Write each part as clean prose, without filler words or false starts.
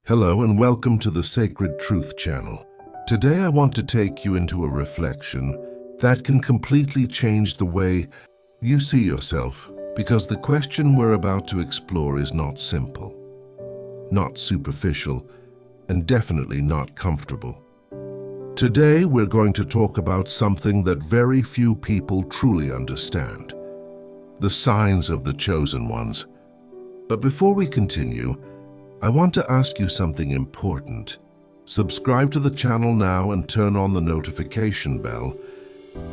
Hello and welcome to the Sacred Truth channel. Today I want to take you into a reflection that can completely change the way you see yourself, because the question we're about to explore is not simple, not superficial, and definitely not comfortable. Today we're going to talk about something that very few people truly understand: the signs of the chosen ones. But before we continue, I want to ask you something important. Subscribe to the channel now and turn on the notification bell,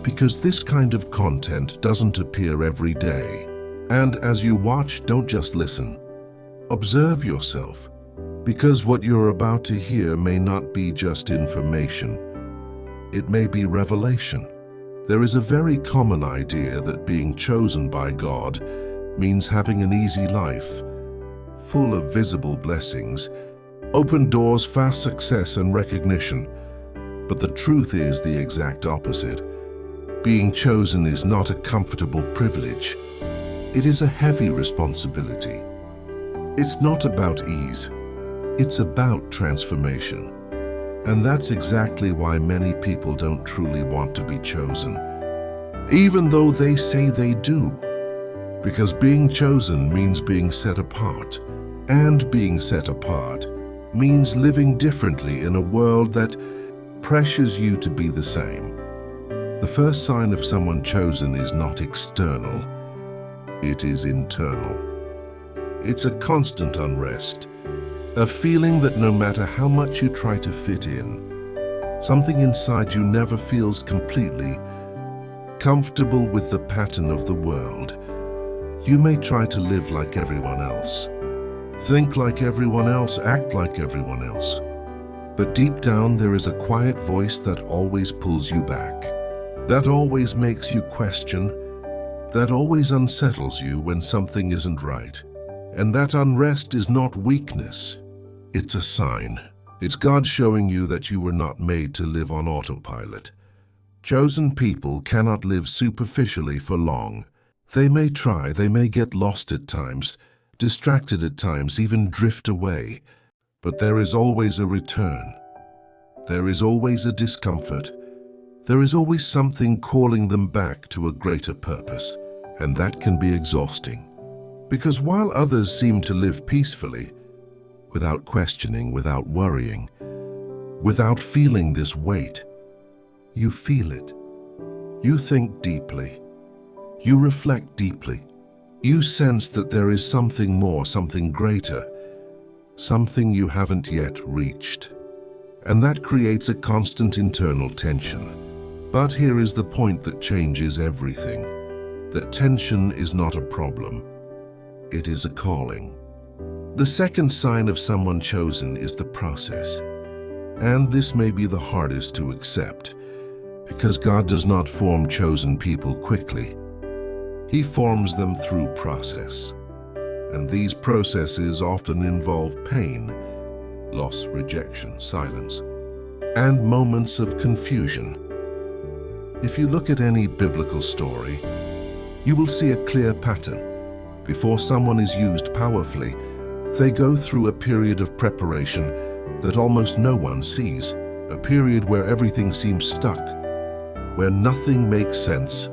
because this kind of content doesn't appear every day. And as you watch, don't just listen. Observe yourself, because what you're about to hear may not be just information. It may be revelation. There is a very common idea that being chosen by God means having an easy life, full of visible blessings, open doors, fast success and recognition. But the truth is the exact opposite. Being chosen is not a comfortable privilege. It is a heavy responsibility. It's not about ease. It's about transformation. And that's exactly why many people don't truly want to be chosen, even though they say they do. Because being chosen means being set apart. And being set apart means living differently in a world that pressures you to be the same. The first sign of someone chosen is not external, it is internal. It's a constant unrest, a feeling that no matter how much you try to fit in, something inside you never feels completely comfortable with the pattern of the world. You may try to live like everyone else, think like everyone else, act like everyone else. But deep down there is a quiet voice that always pulls you back, that always makes you question, that always unsettles you when something isn't right. And that unrest is not weakness, it's a sign. It's God showing you that you were not made to live on autopilot. Chosen people cannot live superficially for long. They may try, they may get lost at times, distracted at times, even drift away. But there is always a return. There is always a discomfort. There is always something calling them back to a greater purpose. And that can be exhausting. Because while others seem to live peacefully, without questioning, without worrying, without feeling this weight, you feel it. You think deeply. You reflect deeply. You sense that there is something more, something greater, something you haven't yet reached. And that creates a constant internal tension. But here is the point that changes everything. That tension is not a problem. It is a calling. The second sign of someone chosen is the process. And this may be the hardest to accept, because God does not form chosen people quickly. He forms them through process, and these processes often involve pain, loss, rejection, silence, and moments of confusion. If you look at any biblical story, you will see a clear pattern. Before someone is used powerfully, they go through a period of preparation that almost no one sees, a period where everything seems stuck, where nothing makes sense,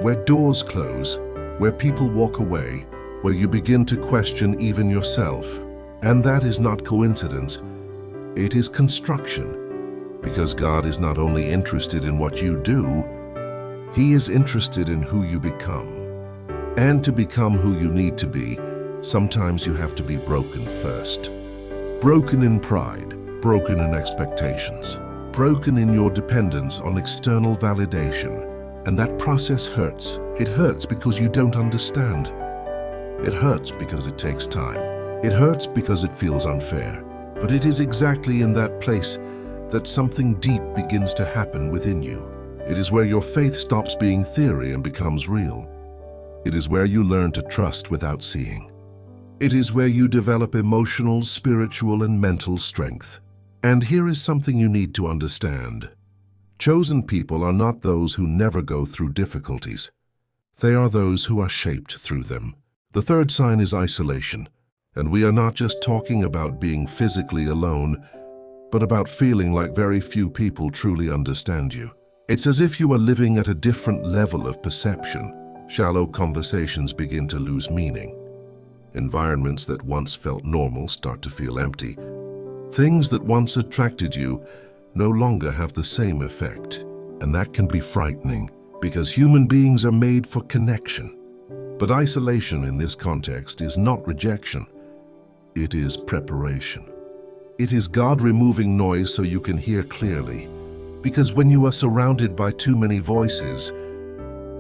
where doors close, where people walk away, where you begin to question even yourself. And that is not coincidence, it is construction. Because God is not only interested in what you do, He is interested in who you become. And to become who you need to be, sometimes you have to be broken first. Broken in pride, broken in expectations, broken in your dependence on external validation. And that process hurts. It hurts because you don't understand. It hurts because it takes time. It hurts because it feels unfair. But it is exactly in that place that something deep begins to happen within you. It is where your faith stops being theory and becomes real. It is where you learn to trust without seeing. It is where you develop emotional, spiritual, and mental strength. And here is something you need to understand. Chosen people are not those who never go through difficulties. They are those who are shaped through them. The third sign is isolation. And we are not just talking about being physically alone, but about feeling like very few people truly understand you. It's as if you are living at a different level of perception. Shallow conversations begin to lose meaning. Environments that once felt normal start to feel empty. Things that once attracted you no longer have the same effect. And that can be frightening, because human beings are made for connection. But isolation in this context is not rejection. It is preparation. It is God removing noise so you can hear clearly. Because when you are surrounded by too many voices,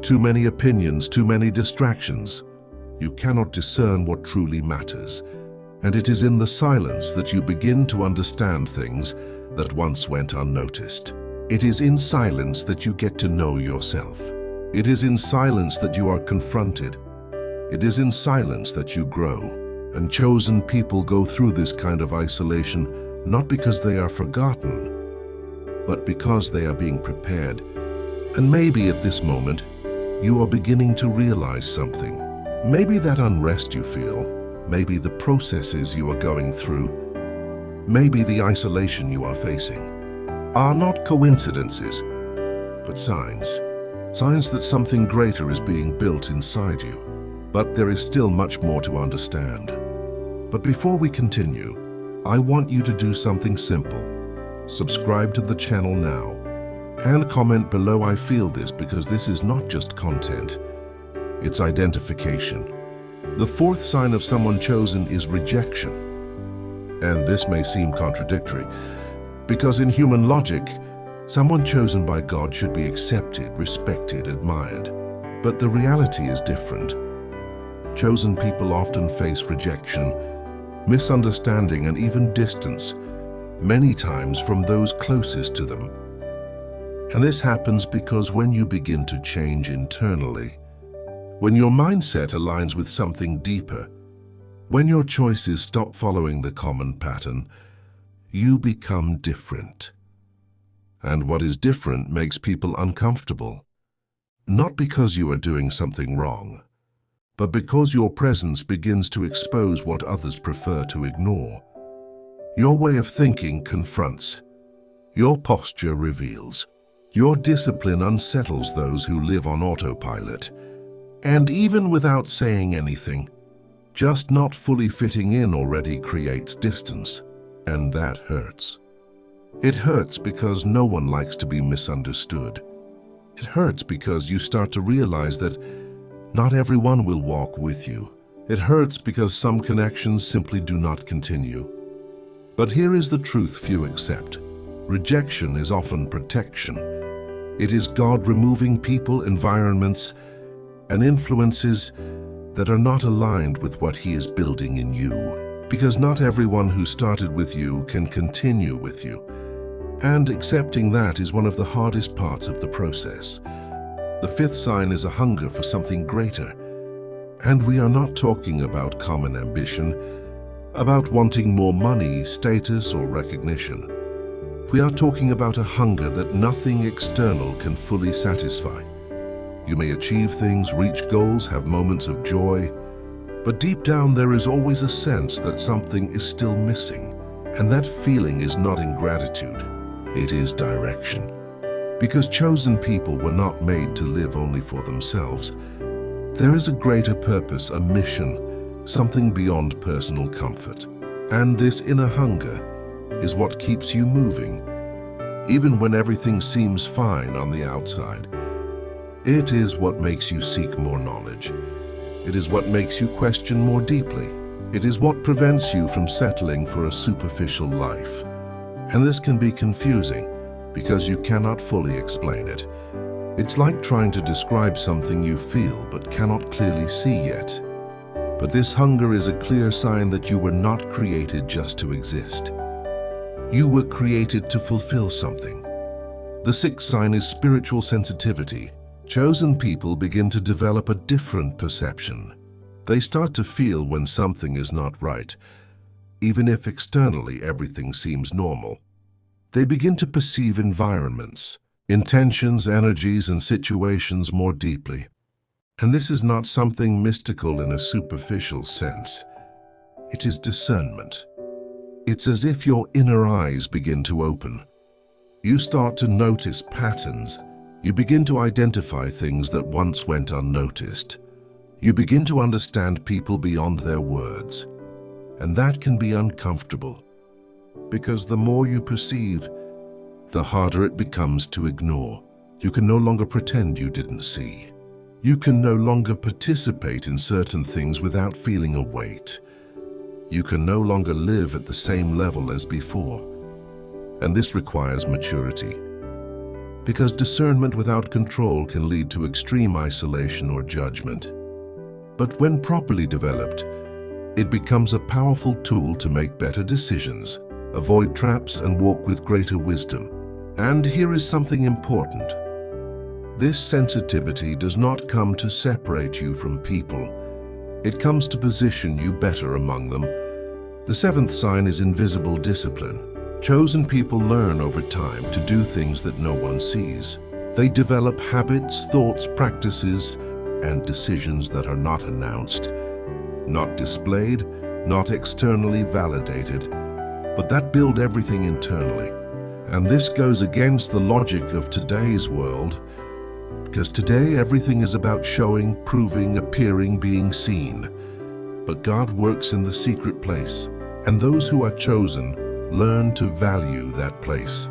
too many opinions, too many distractions, you cannot discern what truly matters. And it is in the silence that you begin to understand things that once went unnoticed. It is in silence that you get to know yourself. It is in silence that you are confronted. It is in silence that you grow. And chosen people go through this kind of isolation not because they are forgotten, but because they are being prepared. And maybe at this moment, you are beginning to realize something. Maybe that unrest you feel, maybe the processes you are going through, maybe the isolation you are facing, are not coincidences, but signs. Signs that something greater is being built inside you. But there is still much more to understand. But before we continue, I want you to do something simple. Subscribe to the channel now and comment below "I feel this," because this is not just content, it's identification. The fourth sign of someone chosen is rejection. And this may seem contradictory, because in human logic, someone chosen by God should be accepted, respected, admired. But the reality is different. Chosen people often face rejection, misunderstanding, and even distance, many times from those closest to them. And this happens because when you begin to change internally, when your mindset aligns with something deeper, when your choices stop following the common pattern, you become different. And what is different makes people uncomfortable. Not because you are doing something wrong, but because your presence begins to expose what others prefer to ignore. Your way of thinking confronts. Your posture reveals. Your discipline unsettles those who live on autopilot. And even without saying anything, just not fully fitting in already creates distance. And that hurts. It hurts because no one likes to be misunderstood. It hurts because you start to realize that not everyone will walk with you. It hurts because some connections simply do not continue. But here is the truth few accept. Rejection is often protection. It is God removing people, environments, and influences that are not aligned with what He is building in you. Because not everyone who started with you can continue with you. And accepting that is one of the hardest parts of the process. The fifth sign is a hunger for something greater. And we are not talking about common ambition, about wanting more money, status, or recognition. We are talking about a hunger that nothing external can fully satisfy. You may achieve things, reach goals, have moments of joy, but deep down there is always a sense that something is still missing. And that feeling is not ingratitude, it is direction. Because chosen people were not made to live only for themselves. There is a greater purpose, a mission, something beyond personal comfort. And this inner hunger is what keeps you moving, even when everything seems fine on the outside. It is what makes you seek more knowledge. It is what makes you question more deeply. It is what prevents you from settling for a superficial life. And this can be confusing because you cannot fully explain it. It's like trying to describe something you feel but cannot clearly see yet. But this hunger is a clear sign that you were not created just to exist. You were created to fulfill something. The sixth sign is spiritual sensitivity. Chosen people begin to develop a different perception. They start to feel when something is not right, even if externally everything seems normal. They begin to perceive environments, intentions, energies, and situations more deeply. And this is not something mystical in a superficial sense. It is discernment. It's as if your inner eyes begin to open. You start to notice patterns. You begin to identify things that once went unnoticed. You begin to understand people beyond their words. And that can be uncomfortable, because the more you perceive, the harder it becomes to ignore. You can no longer pretend you didn't see. You can no longer participate in certain things without feeling a weight. You can no longer live at the same level as before. And this requires maturity, because discernment without control can lead to extreme isolation or judgment. But when properly developed, it becomes a powerful tool to make better decisions, avoid traps, and walk with greater wisdom. And here is something important. This sensitivity does not come to separate you from people. It comes to position you better among them. The seventh sign is invisible discipline. Chosen people learn over time to do things that no one sees. They develop habits, thoughts, practices, and decisions that are not announced, not displayed, not externally validated, but that build everything internally. And this goes against the logic of today's world, because today everything is about showing, proving, appearing, being seen. But God works in the secret place, and those who are chosen learn to value that place.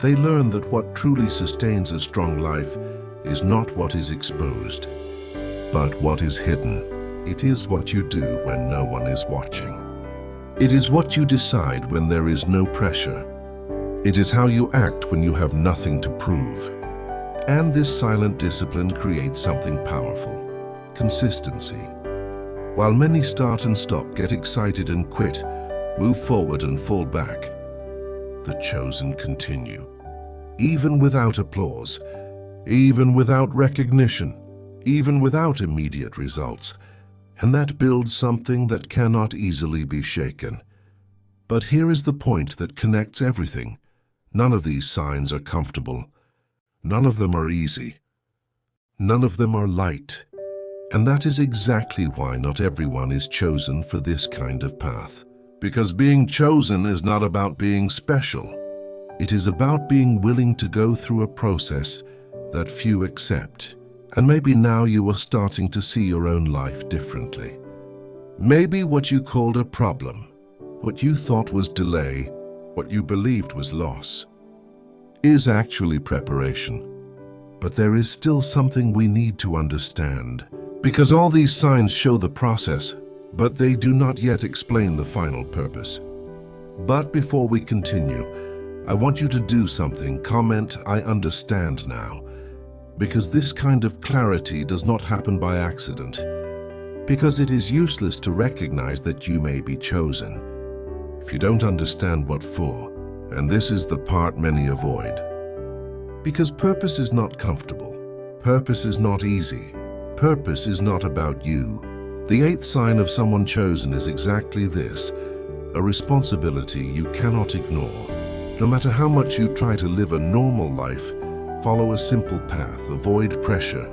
They learn that what truly sustains a strong life is not what is exposed, but what is hidden. It is what you do when no one is watching. It is what you decide when there is no pressure. It is how you act when you have nothing to prove. And this silent discipline creates something powerful: consistency. While many start and stop, get excited and quit, move forward and fall back, the chosen continue. Even without applause, even without recognition, even without immediate results. And that builds something that cannot easily be shaken. But here is the point that connects everything. None of these signs are comfortable. None of them are easy. None of them are light. And that is exactly why not everyone is chosen for this kind of path. Because being chosen is not about being special. It is about being willing to go through a process that few accept. And maybe now you are starting to see your own life differently. Maybe what you called a problem, what you thought was delay, what you believed was loss, is actually preparation. But there is still something we need to understand, because all these signs show the process, but they do not yet explain the final purpose. But before we continue, I want you to do something. Comment, "I understand now," because this kind of clarity does not happen by accident. Because it is useless to recognize that you may be chosen if you don't understand what for. And this is the part many avoid. Because purpose is not comfortable. Purpose is not easy. Purpose is not about you. The eighth sign of someone chosen is exactly this: a responsibility you cannot ignore. No matter how much you try to live a normal life, follow a simple path, avoid pressure,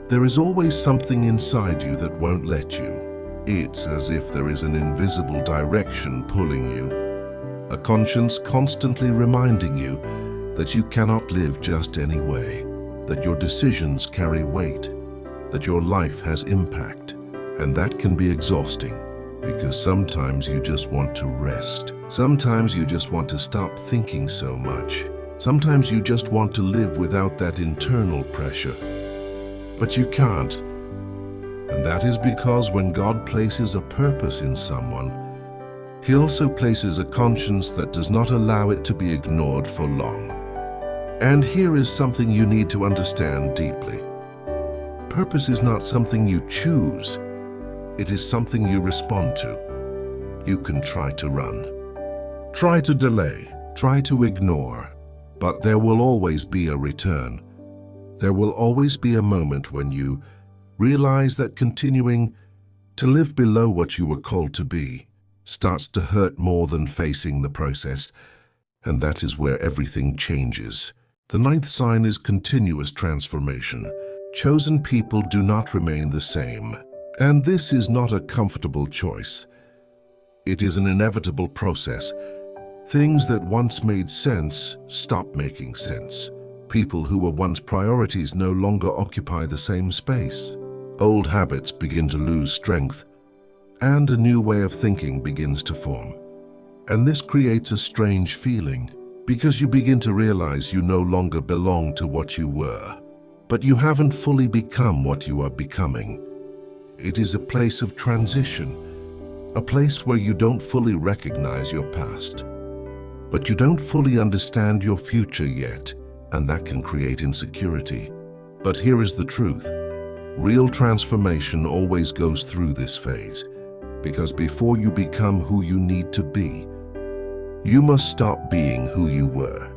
there is always something inside you that won't let you. It's as if there is an invisible direction pulling you, a conscience constantly reminding you that you cannot live just any way, that your decisions carry weight, that your life has impact. And that can be exhausting, because sometimes you just want to rest. Sometimes you just want to stop thinking so much. Sometimes you just want to live without that internal pressure. But you can't. And that is because when God places a purpose in someone, He also places a conscience that does not allow it to be ignored for long. And here is something you need to understand deeply. Purpose is not something you choose. It is something you respond to. You can try to run, try to delay, try to ignore, but there will always be a return. There will always be a moment when you realize that continuing to live below what you were called to be starts to hurt more than facing the process, and that is where everything changes. The ninth sign is continuous transformation. Chosen people do not remain the same. And this is not a comfortable choice, It is an inevitable process. Things that once made sense stop making sense. People who were once priorities no longer occupy the same space. Old habits begin to lose strength, and a new way of thinking begins to form. And this creates a strange feeling, because you begin to realize you no longer belong to what you were. But you haven't fully become what you are becoming. It is a place of transition, a place where you don't fully recognize your past. But you don't fully understand your future yet, and that can create insecurity. But here is the truth. Real transformation always goes through this phase, because before you become who you need to be, you must stop being who you were.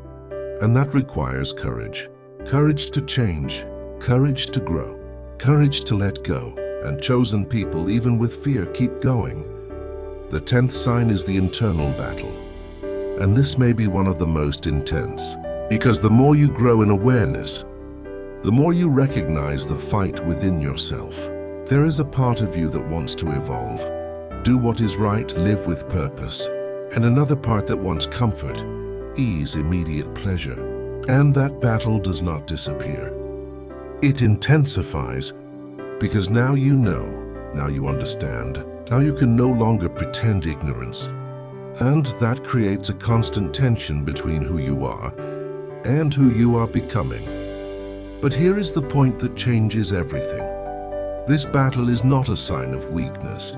And that requires courage. Courage to change, courage to grow, courage to let go. And chosen people, even with fear, keep going. The 10th sign is the internal battle. And this may be one of the most intense, because the more you grow in awareness, the more you recognize the fight within yourself. There is a part of you that wants to evolve, do what is right, live with purpose, and another part that wants comfort, ease, immediate pleasure. And that battle does not disappear. It intensifies, because now you know, now you understand, now you can no longer pretend ignorance. And that creates a constant tension between who you are and who you are becoming. But here is the point that changes everything. This battle is not a sign of weakness.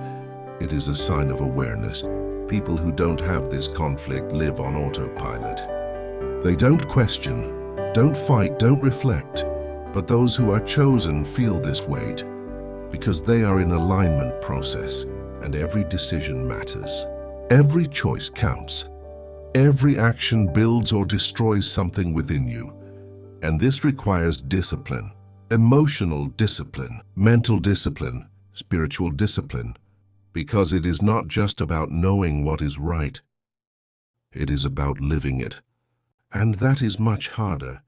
It is a sign of awareness. People who don't have this conflict live on autopilot. They don't question, don't fight, don't reflect. But those who are chosen feel this weight because they are in alignment process, and every decision matters. Every choice counts. Every action builds or destroys something within you. And this requires discipline, emotional discipline, mental discipline, spiritual discipline, because it is not just about knowing what is right. It is about living it. And that is much harder.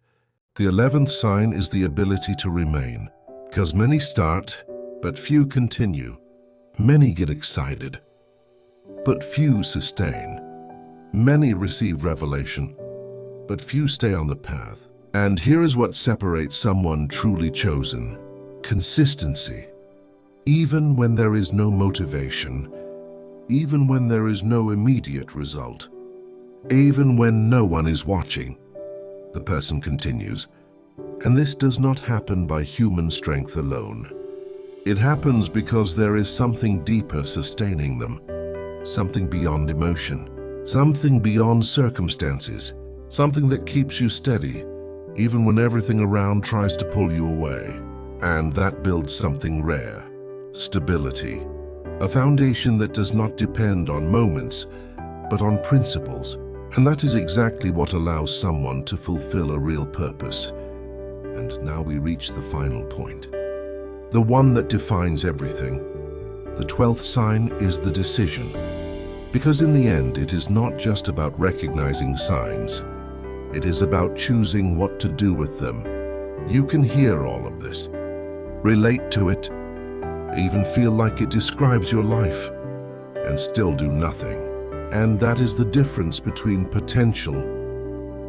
The 11th sign is the ability to remain, because many start, but few continue. Many get excited, but few sustain. Many receive revelation, but few stay on the path. And here is what separates someone truly chosen: consistency. Even when there is no motivation, even when there is no immediate result, even when no one is watching, the person continues. And this does not happen by human strength alone. It happens because there is something deeper sustaining them, something beyond emotion, something beyond circumstances, something that keeps you steady, even when everything around tries to pull you away. And that builds something rare: stability, a foundation that does not depend on moments, but on principles. And that is exactly what allows someone to fulfill a real purpose. And now we reach the final point, the one that defines everything. The 12th sign is the decision. Because in the end, it is not just about recognizing signs. It is about choosing what to do with them. You can hear all of this, relate to it, even feel like it describes your life, and still do nothing. And that is the difference between potential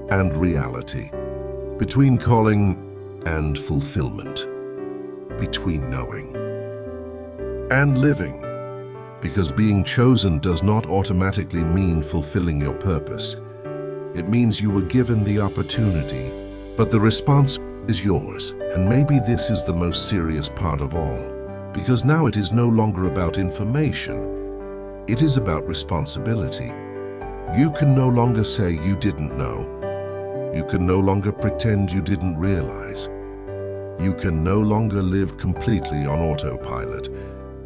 and reality, between calling and fulfillment, between knowing and living. Because being chosen does not automatically mean fulfilling your purpose. It means you were given the opportunity, but the response is yours. And maybe this is the most serious part of all, because now it is no longer about information. It is about responsibility. You can no longer say you didn't know. You can no longer pretend you didn't realize. You can no longer live completely on autopilot,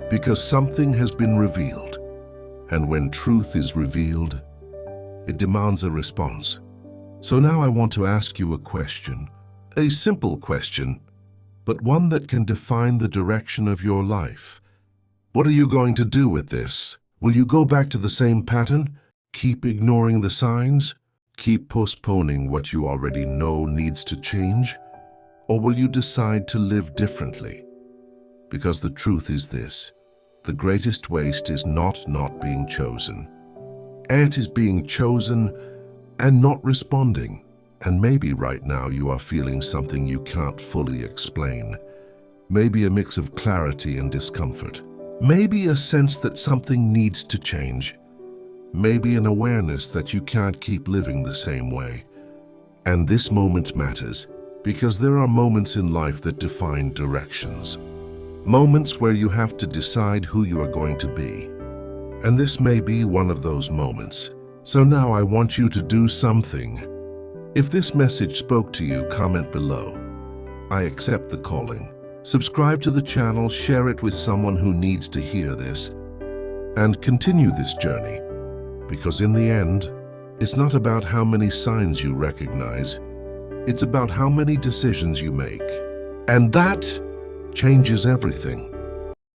because something has been revealed. And when truth is revealed, it demands a response. So now I want to ask you a question, a simple question, but one that can define the direction of your life. What are you going to do with this? Will you go back to the same pattern? Keep ignoring the signs? Keep postponing what you already know needs to change? Or will you decide to live differently? Because the truth is this: the greatest waste is not being chosen. It is being chosen and not responding. And maybe right now you are feeling something you can't fully explain. Maybe a mix of clarity and discomfort. Maybe a sense that something needs to change. Maybe an awareness that you can't keep living the same way. And this moment matters because there are moments in life that define directions. Moments where you have to decide who you are going to be. And this may be one of those moments. So now I want you to do something. If this message spoke to you, comment below. I accept the calling. Subscribe to the channel, share it with someone who needs to hear this, and continue this journey. Because in the end, it's not about how many signs you recognize, it's about how many decisions you make. And that changes everything.